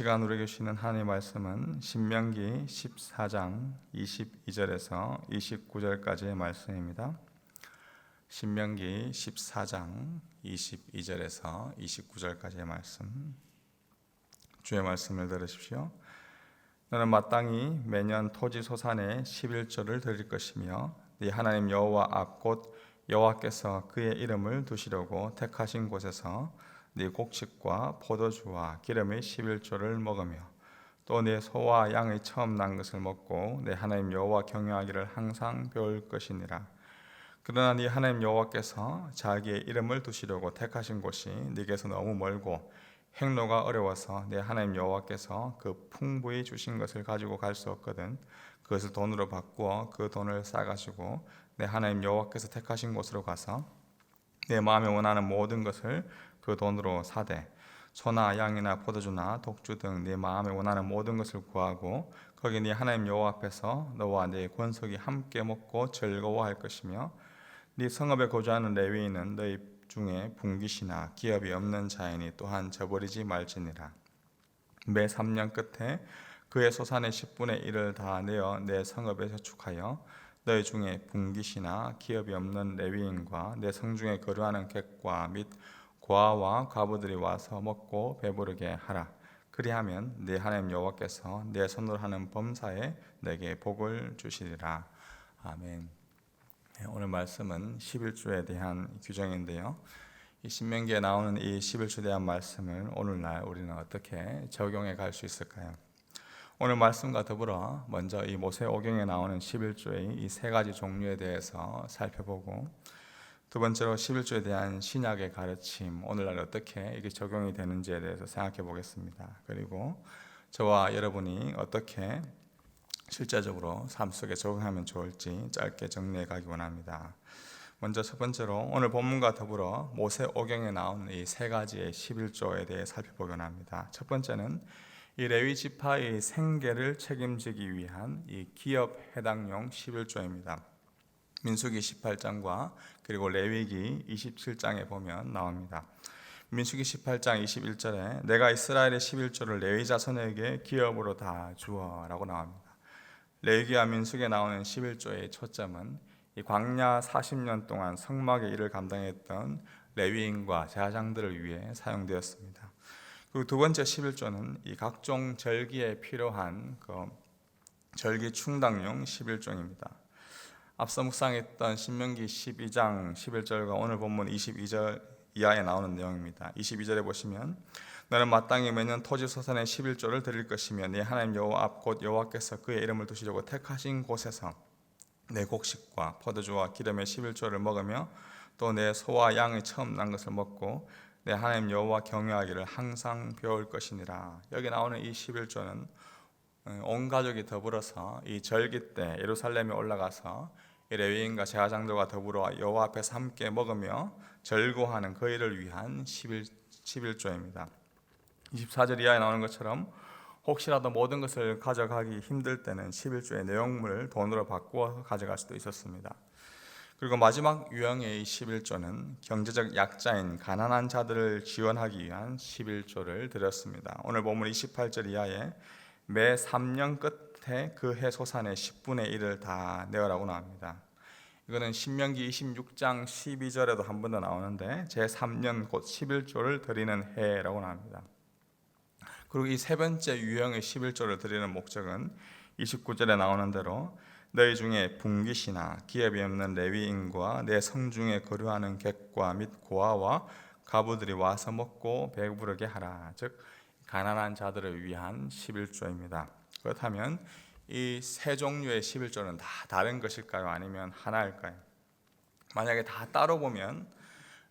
시간 우리에게 주시는 하나님의 말씀은 신명기 14장 22절에서 29절까지의 말씀입니다. 신명기 14장 22절에서 29절까지의 말씀, 주의 말씀을 들으십시오. 너는 마땅히 매년 토지 소산의 11조를 드릴 것이며 네 하나님 여호와 앞 곧 여호와께서 그의 이름을 두시려고 택하신 곳에서 네 곡식과 포도주와 기름의 11조를 먹으며 또 내 소와 양의 처음 난 것을 먹고 내 하나님 여호와 경외하기를 항상 배울 것이니라. 그러나 네 하나님 여호와께서 자기의 이름을 두시려고 택하신 곳이 네게서 너무 멀고 행로가 어려워서 내 하나님 여호와께서 그 풍부히 주신 것을 가지고 갈 수 없거든 그것을 돈으로 바꾸어 그 돈을 싸가지고 내 하나님 여호와께서 택하신 곳으로 가서 내 마음에 원하는 모든 것을 그 돈으로 사되 소나 양이나 포도주나 독주 등 네 마음에 원하는 모든 것을 구하고 거기 네 하나님 여호와 앞에서 너와 네 권속이 함께 먹고 즐거워할 것이며 네 성읍에 거주하는 레위인은 너희 중에 분깃이나 기업이 없는 자이니 또한 저버리지 말지니라. 매 3년 끝에 그의 소산의 10분의 1을 다 내어 내 성읍에 저축하여 너희 중에 분깃이나 기업이 없는 레위인과 내 성중에 거류하는 객과 및 고아와 과부들이 와서 먹고 배부르게 하라. 그리하면 네 하나님 여호와께서 내 손으로 하는 범사에 내게 복을 주시리라. 아멘. 오늘 말씀은 11조에 대한 규정인데요. 이 신명기에 나오는 이 11조에 대한 말씀을 오늘날 우리는 어떻게 적용해 갈 수 있을까요? 오늘 말씀과 더불어 먼저 이 모세오경에 나오는 11조의 이 세 가지 종류에 대해서 살펴보고 두 번째로 11조에 대한 신약의 가르침, 오늘날 어떻게 이게 적용이 되는지에 대해서 생각해 보겠습니다. 그리고 저와 여러분이 어떻게 실제적으로 삶 속에 적용하면 좋을지 짧게 정리해 가기 원합니다. 먼저 첫 번째로 오늘 본문과 더불어 모세오경에 나온 이 세 가지의 11조에 대해 살펴보기 원합니다. 첫 번째는 이 레위 지파의 생계를 책임지기 위한 이 기업 해당용 11조입니다. 민수기 18장과 그리고 레위기 27장에 보면 나옵니다. 민수기 18장 21절에 내가 이스라엘의 11조를 레위 자손에게 기업으로 다 주어 라고 나옵니다. 레위기와 민수기에 나오는 11조의 초점은 이 광야 40년 동안 성막의 일을 감당했던 레위인과 제사장들을 위해 사용되었습니다. 그리고 두 번째 11조는 이 각종 절기에 필요한 그 절기 충당용 11조입니다. 앞서 묵상했던 신명기 12장 11절과 오늘 본문 22절 이하에 나오는 내용입니다. 22절에 보시면 너는 마땅히 매년 토지 소산의 11조를 드릴 것이며 네 하나님 여호와 앞 곧 여호와께서 그의 이름을 두시려고 택하신 곳에서 내 곡식과 포도주와 기름의 11조를 먹으며 또 내 소와 양의 처음 난 것을 먹고 내 하나님 여호와 경외하기를 항상 배울 것이니라. 여기 나오는 이 11조는 온 가족이 더불어서 이 절기 때 예루살렘에 올라가서 레위인과 제사장들과 더불어 여호와 앞에서 함께 먹으며 절거하는 그 일을 위한 11조입니다. 24절 이하에 나오는 것처럼 혹시라도 모든 것을 가져가기 힘들 때는 11조의 내용물을 돈으로 바꾸어 가져갈 수도 있었습니다. 그리고 마지막 유형의 11조는 경제적 약자인 가난한 자들을 지원하기 위한 11조를 드렸습니다. 오늘 본문 28절 이하에 매 3년 끝에 그 해 소산의 10분의 1을 다 내어라고 나옵니다. 이거는 신명기 26장 12절에도 한 번 더 나오는데 제3년 곧 11조를 드리는 해라고 나옵니다. 그리고 이 세 번째 유형의 11조를 드리는 목적은 29절에 나오는 대로 너희 중에 분깃이나 기업이 없는 레위인과 내 성중에 거류하는 객과 및 고아와 가부들이 와서 먹고 배부르게 하라. 즉 가난한 자들을 위한 11조입니다. 그렇다면 이 세 종류의 11조는 다 다른 것일까요? 아니면 하나일까요? 만약에 다 따로 보면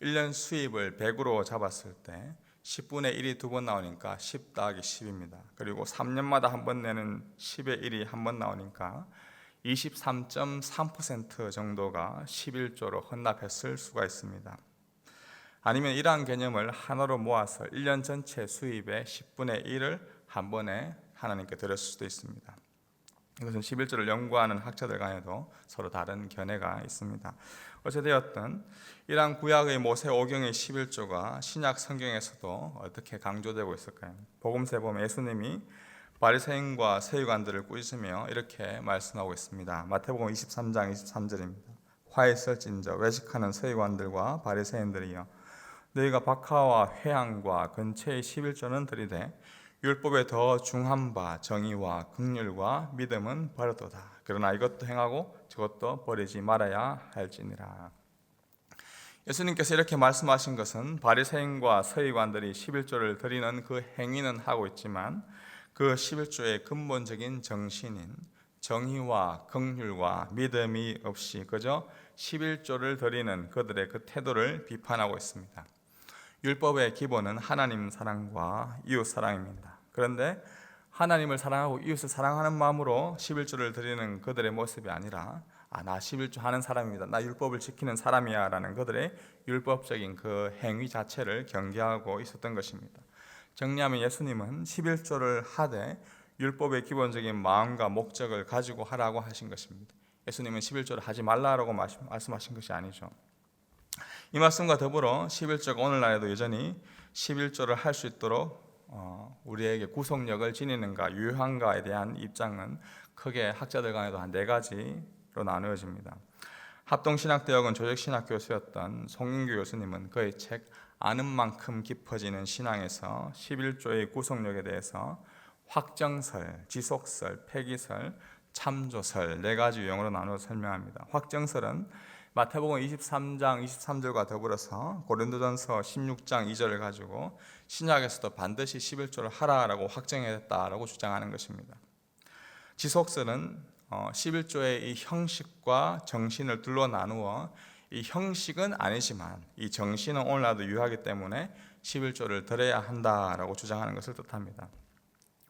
1년 수입을 100으로 잡았을 때 10분의 1이 두 번 나오니까 10 더하기 10입니다. 그리고 3년마다 한 번 내는 10의 1이 한 번 나오니까 23.3% 정도가 11조로 헌납했을 수가 있습니다. 아니면 이러한 개념을 하나로 모아서 1년 전체 수입의 10분의 1을 한 번에 하나님께 드렸을 수도 있습니다. 이것은 11조를 연구하는 학자들 간에도 서로 다른 견해가 있습니다. 어찌되었든 이러한 구약의 모세오경의 11조가 신약 성경에서도 어떻게 강조되고 있을까요? 복음서에 보면 예수님이 바리새인과 세율관들을 꾸짖으며 이렇게 말씀하고 있습니다. 마태복음 23장 23절입니다. 화 있을진저 외식하는 세율관들과 바리새인들이여, 너희가 박하와 회향과 근처의 11조는 들이되 율법에 더 중한 바 정의와 긍휼과 믿음은 버렸도다. 그러나 이것도 행하고 저것도 버리지 말아야 할지니라. 예수님께서 이렇게 말씀하신 것은 바리새인과 서기관들이 11조를 드리는 그 행위는 하고 있지만 그 11조의 근본적인 정신인 정의와 긍휼과 믿음이 없이 그저 11조를 드리는 그들의 그 태도를 비판하고 있습니다. 율법의 기본은 하나님 사랑과 이웃 사랑입니다. 그런데 하나님을 사랑하고 이웃을 사랑하는 마음으로 11조를 드리는 그들의 모습이 아니라 나 11조 하는 사람입니다. 나 율법을 지키는 사람이야 라는 그들의 율법적인 그 행위 자체를 경계하고 있었던 것입니다. 정리하면 예수님은 11조를 하되 율법의 기본적인 마음과 목적을 가지고 하라고 하신 것입니다. 예수님은 11조를 하지 말라고 말씀하신 것이 아니죠. 이 말씀과 더불어 11조가 오늘날에도 여전히 11조를 할 수 있도록 우리에게 구속력을 지니는가 유효한가에 대한 입장은 크게 학자들 간에도 한 4가지로 나누어집니다. 합동신학대학원 조직신학 교수였던 송인규 교수님은 그의 책 아는 만큼 깊어지는 신앙에서 11조의 구속력에 대해서 확정설, 지속설, 폐기설, 참조설 4가지 유형으로 나누어 설명합니다. 확정설은 마태복음 23장 23절과 더불어서 고린도전서 16장 2절을 가지고 신약에서도 반드시 11조를 하라라고 확정했다라고 주장하는 것입니다. 지속설은 11조의 이 형식과 정신을 둘러 나누어 이 형식은 아니지만 이 정신은 오늘날도 유효하기 때문에 11조를 드려야 한다라고 주장하는 것을 뜻합니다.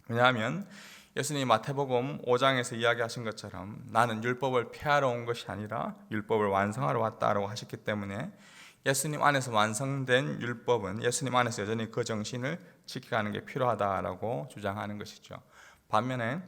왜냐하면 예수님이 마태복음 5장에서 이야기하신 것처럼 나는 율법을 폐하러 온 것이 아니라 율법을 완성하러 왔다라고 하셨기 때문에 예수님 안에서 완성된 율법은 예수님 안에서 여전히 그 정신을 지켜가는 게 필요하다라고 주장하는 것이죠. 반면에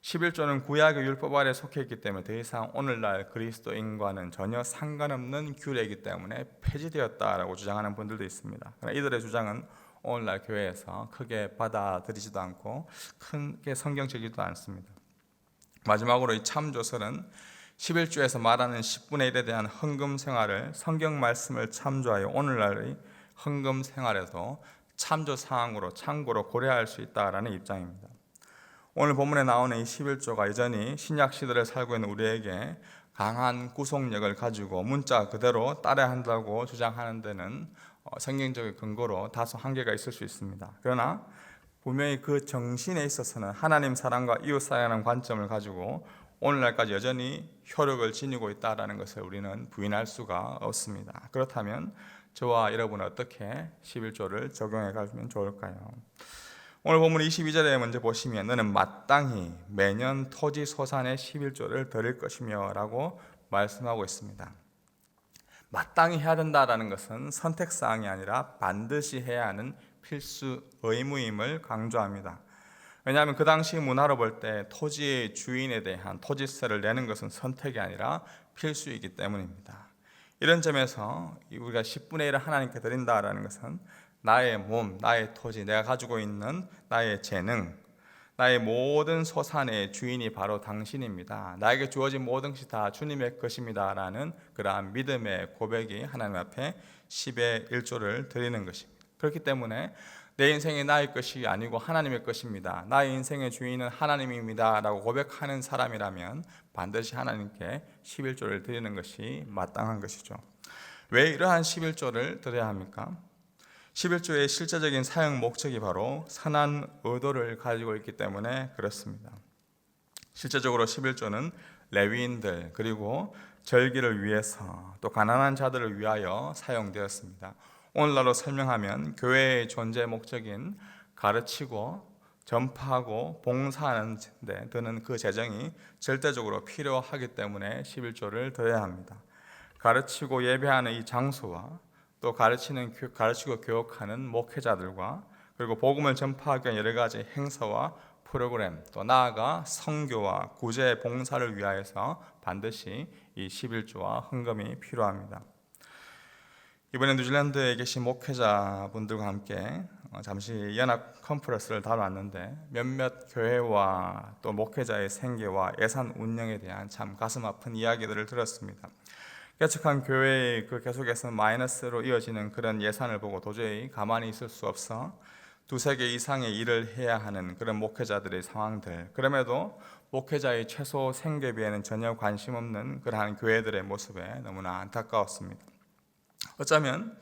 11조는 구약의 율법 아래 속해 있기 때문에 더 이상 오늘날 그리스도인과는 전혀 상관없는 규례이기 때문에 폐지되었다라고 주장하는 분들도 있습니다. 그러나 이들의 주장은 오늘날 교회에서 크게 받아들이지도 않고 크게 성경적이지도 않습니다. 마지막으로 이 참조설은 11조에서 말하는 10분의 1에 대한 헌금 생활을 성경 말씀을 참조하여 오늘날의 헌금 생활에도 참조 사항으로 참고로 고려할 수 있다라는 입장입니다. 오늘 본문에 나오는 이 11조가 여전히 신약 시대를 살고 있는 우리에게 강한 구속력을 가지고 문자 그대로 따라야 한다고 주장하는 데는 성경적인 근거로 다소 한계가 있을 수 있습니다. 그러나 분명히 그 정신에 있어서는 하나님 사랑과 이웃 사랑하는 관점을 가지고 오늘날까지 여전히 효력을 지니고 있다는 것을 우리는 부인할 수가 없습니다. 그렇다면 저와 여러분은 어떻게 11조를 적용해 가면 좋을까요? 오늘 본문 22절에 먼저 보시면 너는 마땅히 매년 토지 소산의 11조를 드릴 것이며 라고 말씀하고 있습니다. 마땅히 해야 된다는 것은 선택사항이 아니라 반드시 해야 하는 필수 의무임을 강조합니다. 왜냐하면 그 당시 문화로 볼 때 토지의 주인에 대한 토지세를 내는 것은 선택이 아니라 필수이기 때문입니다. 이런 점에서 우리가 10분의 1을 하나님께 드린다라는 것은 나의 몸, 나의 토지, 내가 가지고 있는 나의 재능, 나의 모든 소산의 주인이 바로 당신입니다. 나에게 주어진 모든 것이 다 주님의 것입니다 라는 그러한 믿음의 고백이 하나님 앞에 10의 1조를 드리는 것입니다. 그렇기 때문에 내 인생이 나의 것이 아니고 하나님의 것입니다, 나의 인생의 주인은 하나님입니다 라고 고백하는 사람이라면 반드시 하나님께 11조를 드리는 것이 마땅한 것이죠. 왜 이러한 11조를 드려야 합니까? 11조의 실제적인 사용 목적이 바로 선한 의도를 가지고 있기 때문에 그렇습니다. 실제적으로 11조는 레위인들 그리고 절기를 위해서 또 가난한 자들을 위하여 사용되었습니다. 오늘날로 설명하면 교회의 존재 목적인 가르치고 전파하고 봉사하는 데 드는 그 재정이 절대적으로 필요하기 때문에 11조를 드려야 합니다. 가르치고 예배하는 이 장소와 또 가르치고 교육하는 목회자들과 그리고 복음을 전파하기 위한 여러 가지 행사와 프로그램, 또 나아가 선교와 구제 봉사를 위하여서 반드시 이 11조와 헌금이 필요합니다. 이번에 뉴질랜드에 계신 목회자분들과 함께 잠시 연합 컨퍼런스를 다뤄왔는데 몇몇 교회와 또 목회자의 생계와 예산 운영에 대한 참 가슴 아픈 이야기들을 들었습니다. 개척한 교회의 그 계속해서 마이너스로 이어지는 그런 예산을 보고 도저히 가만히 있을 수 없어 두세 개 이상의 일을 해야 하는 그런 목회자들의 상황들, 그럼에도 목회자의 최소 생계비에는 전혀 관심 없는 그러한 교회들의 모습에 너무나 안타까웠습니다. 어쩌면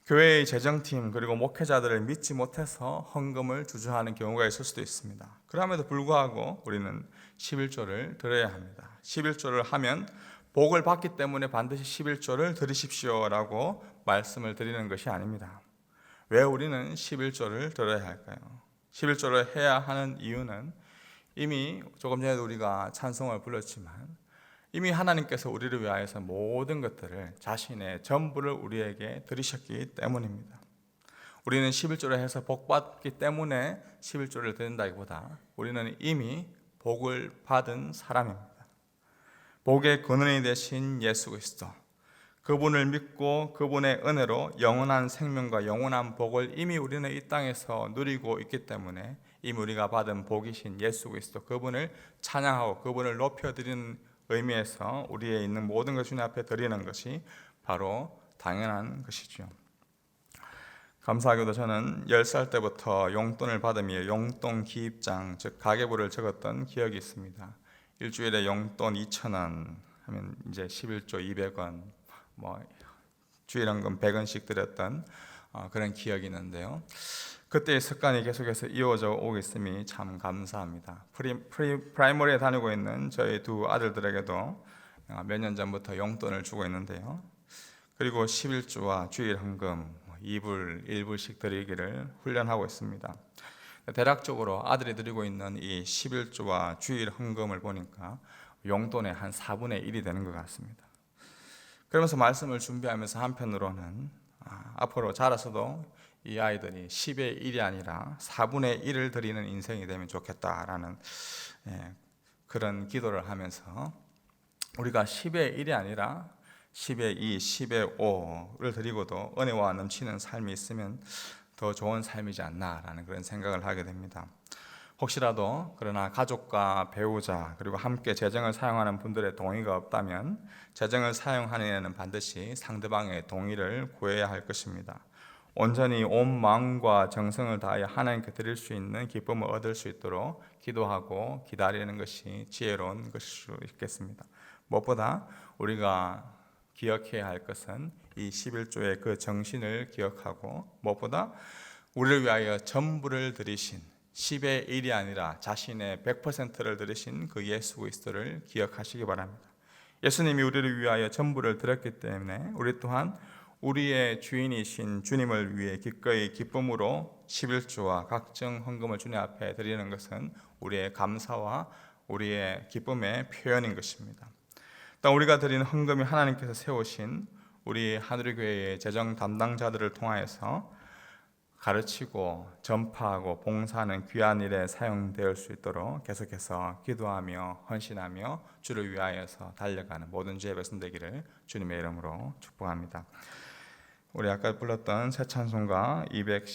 교회의 재정팀 그리고 목회자들을 믿지 못해서 헌금을 주저하는 경우가 있을 수도 있습니다. 그럼에도 불구하고 우리는 11조를 드려야 합니다. 11조를 하면 복을 받기 때문에 반드시 11조를 드리십시오라고 말씀을 드리는 것이 아닙니다. 왜 우리는 11조를 드려야 할까요? 11조를 해야 하는 이유는 이미 조금 전에도 우리가 찬송을 불렀지만 이미 하나님께서 우리를 위하여서 모든 것들을 자신의 전부를 우리에게 드리셨기 때문입니다. 우리는 11조를 해서 복 받기 때문에 11조를 드린다기보다 우리는 이미 복을 받은 사람입니다. 복의 근원이 되신 예수 그리스도, 그분을 믿고 그분의 은혜로 영원한 생명과 영원한 복을 이미 우리는 이 땅에서 누리고 있기 때문에 이미 우리가 받은 복이신 예수 그리스도, 그분을 찬양하고 그분을 높여드리는 의미에서 우리의 있는 모든 것 주님 앞에 드리는 것이 바로 당연한 것이죠. 감사하게도 저는 10살 때부터 용돈을 받으며 용돈 기입장, 즉 가계부를 적었던 기억이 있습니다. 일주일에 용돈 2,000원 하면 이제 11조 200원, 주일헌금 100원씩 드렸던 그런 기억이 있는데요. 그때의 습관이 계속해서 이어져 오고 있음이 참 감사합니다. 프라이머리에 다니고 있는 저희 두 아들들에게도 몇 년 전부터 용돈을 주고 있는데요. 그리고 11조와 주일헌금 2불, 1불씩 드리기를 훈련하고 있습니다. 대략적으로 아들이 드리고 있는 이 11조와 주일헌금을 보니까 용돈의 한 4분의 1이 되는 것 같습니다. 그러면서 말씀을 준비하면서 한편으로는 앞으로 자라서도 이 아이들이 10의 1이 아니라 4분의 1을 드리는 인생이 되면 좋겠다라는 그런 기도를 하면서 우리가 10의 1이 아니라 10의 2, 10의 5를 드리고도 은혜와 넘치는 삶이 있으면 더 좋은 삶이지 않나라는 그런 생각을 하게 됩니다. 혹시라도 그러나 가족과 배우자 그리고 함께 재정을 사용하는 분들의 동의가 없다면 재정을 사용하는 에는 반드시 상대방의 동의를 구해야 할 것입니다. 온전히 온 마음과 정성을 다하여 하나님께 드릴 수 있는 기쁨을 얻을 수 있도록 기도하고 기다리는 것이 지혜로운 것일 수 있겠습니다. 무엇보다 우리가 기억해야 할 것은 이 11조의 그 정신을 기억하고 무엇보다 우리를 위하여 전부를 드리신 10의 1이 아니라 자신의 100%를 드리신 그 예수 그리스도를 기억하시기 바랍니다. 예수님이 우리를 위하여 전부를 드렸기 때문에 우리 또한 우리의 주인이신 주님을 위해 기꺼이 기쁨으로 11조와 각종 헌금을 주님 앞에 드리는 것은 우리의 감사와 우리의 기쁨의 표현인 것입니다. 또 우리가 드리는 헌금이 하나님께서 세우신 우리 하늘의 교회의 재정 담당자들을 통하여서 가르치고 전파하고 봉사하는 귀한 일에 사용될 수 있도록 계속해서 기도하며 헌신하며 주를 위하여서 달려가는 모든 주의 백성 되기를 주님의 이름으로 축복합니다. 우리 아까 불렀던 새 찬송가 216